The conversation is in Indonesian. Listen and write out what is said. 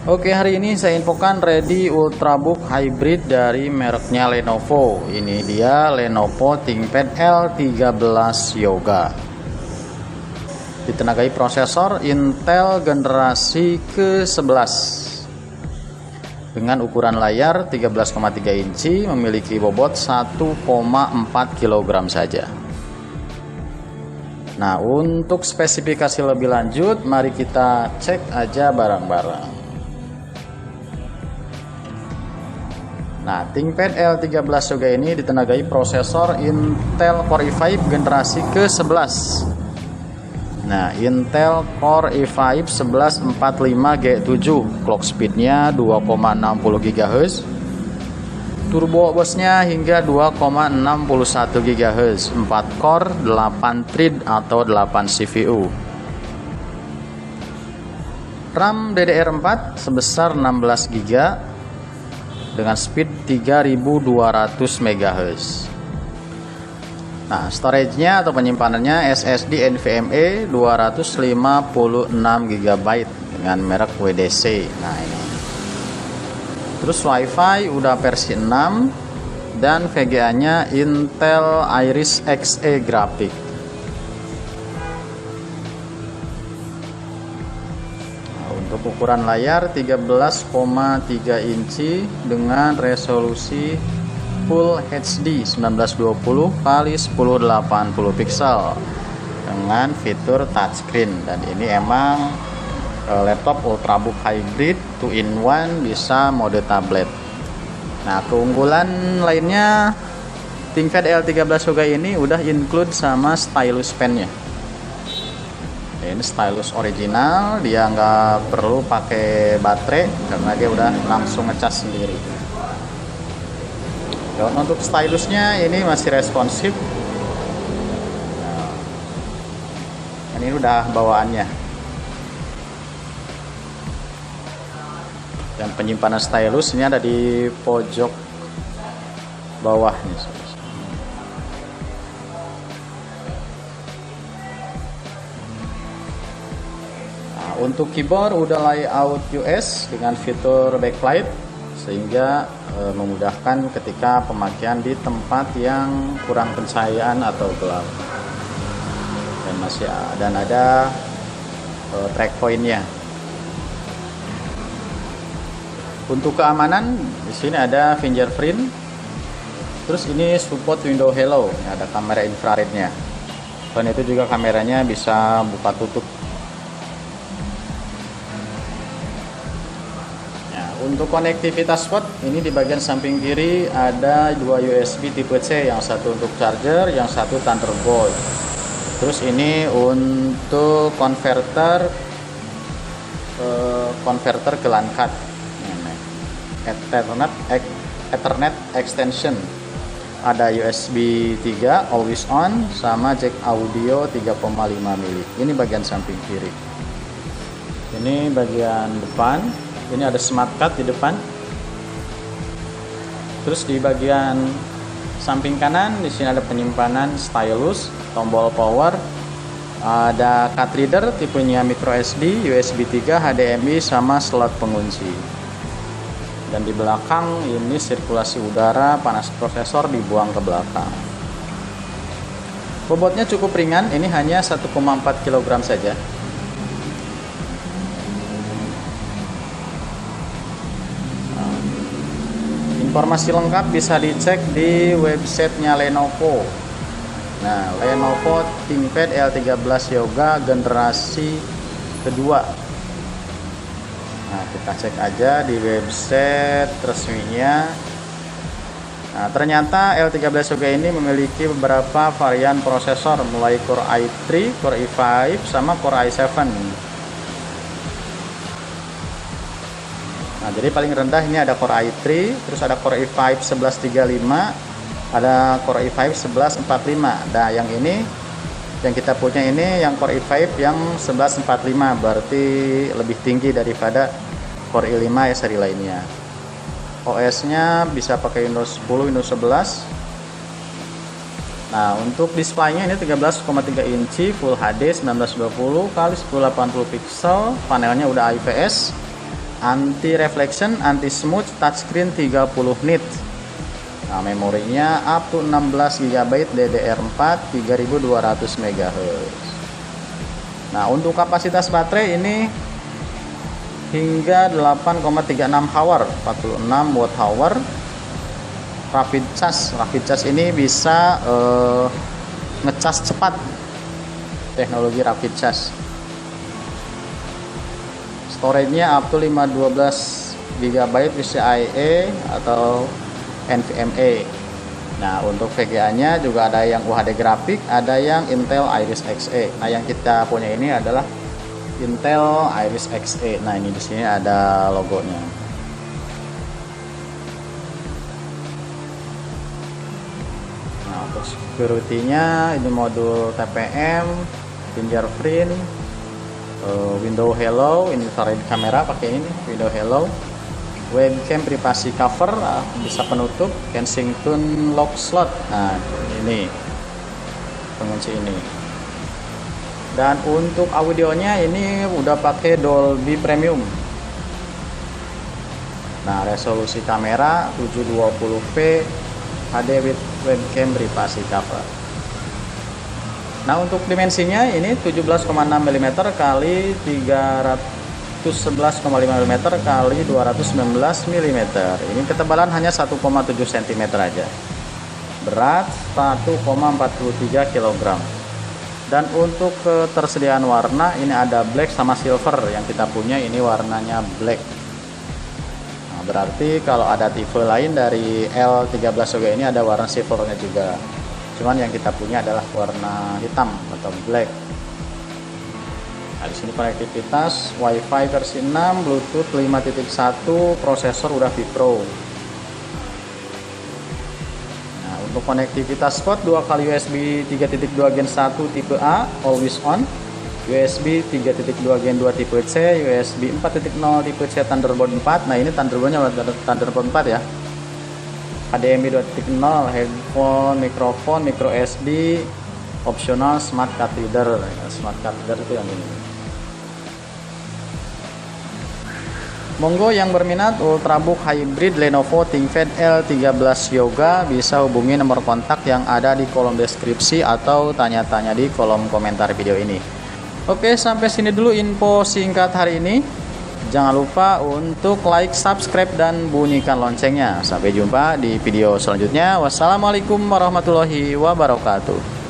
Oke, hari ini saya infokan Ready Ultrabook Hybrid dari mereknya Lenovo. Ini dia Lenovo ThinkPad L13 Yoga. Ditenagai prosesor Intel generasi ke-11 dengan ukuran layar 13,3 inci, memiliki bobot 1,4 kg saja. Nah, untuk spesifikasi lebih lanjut, mari kita cek aja barang-barang. Nah, ThinkPad L13 Yoga ini ditenagai prosesor Intel Core i5 generasi ke-11. Nah, Intel Core i5 1145G7, clock speednya 2,60 GHz, turbo bosnya hingga 2,61 GHz, 4 core, 8 thread atau 8 CPU. RAM DDR4 sebesar 16 GB dengan speed 3200 MHz. Nah, storage-nya atau penyimpanannya SSD NVMe 256 GB dengan merek WDC. Nah, ini. Terus WiFi udah versi 6 dan VGA-nya Intel Iris Xe grafik. Untuk ukuran layar 13,3 inci dengan resolusi Full HD 1920 x 1080 pixel dengan fitur touchscreen, dan ini emang laptop Ultrabook Hybrid 2-in-1, bisa mode tablet. Nah, keunggulan lainnya ThinkPad L13 Yoga ini udah include sama stylus pennya. Ini stylus original, dia nggak perlu pakai baterai karena dia udah langsung ngecas sendiri. Dan untuk stylusnya ini masih responsif. Nah, ini udah bawaannya. Dan penyimpanan stylus ini ada di pojok bawah nih. Untuk keyboard udah layout US dengan fitur backlight sehingga memudahkan ketika pemakaian di tempat yang kurang pencahayaan atau gelap. Dan ada track point-nya. Untuk keamanan di sini ada fingerprint. Terus ini support window hello, ada kamera infrarednya. Dan itu juga kameranya bisa buka tutup. Untuk konektivitas port, ini di bagian samping kiri ada dua USB tipe C, yang satu untuk charger, yang satu Thunderbolt. Terus ini untuk konverter ke LAN card, Ethernet extension. Ada USB 3 always on sama jack audio 3,5 mili. Ini bagian samping kiri. Ini bagian depan. Ini ada smart card di depan. Terus di bagian samping kanan di sini ada penyimpanan stylus, tombol power, ada card reader tipenya micro SD, USB 3, HDMI sama slot pengunci. Dan di belakang ini sirkulasi udara, panas prosesor dibuang ke belakang. Bobotnya cukup ringan, ini hanya 1,4 kg saja. Informasi lengkap bisa dicek di websitenya Lenovo. Nah, Lenovo ThinkPad L13 Yoga generasi kedua. Nah, kita cek aja di website resminya. Nah, ternyata L13 Yoga ini memiliki beberapa varian prosesor, mulai Core i3, Core i5, sama Core i7. Nah, jadi paling rendah ini ada Core i3, terus ada Core i5 1135, ada Core i5 1145. Nah, yang ini yang kita punya ini yang Core i5 yang 1145, berarti lebih tinggi daripada Core i5 ya seri lainnya. OS-nya bisa pakai Windows 10, Windows 11. Nah, untuk displaynya ini 13,3 inci Full HD 1920 x 1080 pixel, panelnya udah IPS. anti reflection, anti smudge, touchscreen 30 nit. Nah, memorinya up to 16 GB DDR4 3200 MHz. Nah, untuk kapasitas baterai ini hingga 8,36 hour, 46 watt hour. Rapid charge ini bisa ngecas cepat, teknologi rapid charge. Storage-nya up to 512 GB PCIe atau NVMe. Nah, untuk VGA-nya juga ada yang UHD grafik, ada yang Intel Iris Xe. Nah, yang kita punya ini adalah Intel Iris Xe. Nah, ini di sini ada logonya. Nah, untuk security-nya ini modul TPM, fingerprint, window hello, infrared kamera pakai ini, window hello. Webcam privasi cover, bisa penutup, Kensington lock slot. Nah, ini pengunci ini. Dan untuk audionya ini udah pakai Dolby Premium. Nah, resolusi kamera 720p HD with webcam privasi cover. Nah, untuk dimensinya ini 17,6 mm kali 311,5 mm kali 219 mm. Ini ketebalan hanya 1,7 cm aja. Berat 1,43 kg. Dan untuk ketersediaan warna ini ada black sama silver. Yang kita punya ini warnanya black. Nah, berarti kalau ada tipe lain dari L13 Yoga ini ada warna silvernya juga. Cuman yang kita punya adalah warna hitam atau black. Nah, di sini konektivitas WiFi versi 6, Bluetooth 5.1, prosesor udah Vipro. Nah, untuk konektivitas port 2 kali USB 3.2 Gen 1 tipe A always on, USB 3.2 Gen 2 tipe C, USB 4.0 tipe C Thunderbolt 4. Nah, ini Thunderboltnya Thunderbolt 4 ya. HDMI 2.0, headphone, mikrofon, micro SD, opsional smart card reader. Smart card reader itu yang ini. Monggo yang berminat Ultrabook Hybrid Lenovo ThinkPad L13 Yoga bisa hubungi nomor kontak yang ada di kolom deskripsi atau tanya-tanya di kolom komentar video ini. Oke, sampai sini dulu info singkat hari ini. Jangan lupa untuk like, subscribe, dan bunyikan loncengnya. Sampai jumpa di video selanjutnya. Wassalamualaikum warahmatullahi wabarakatuh.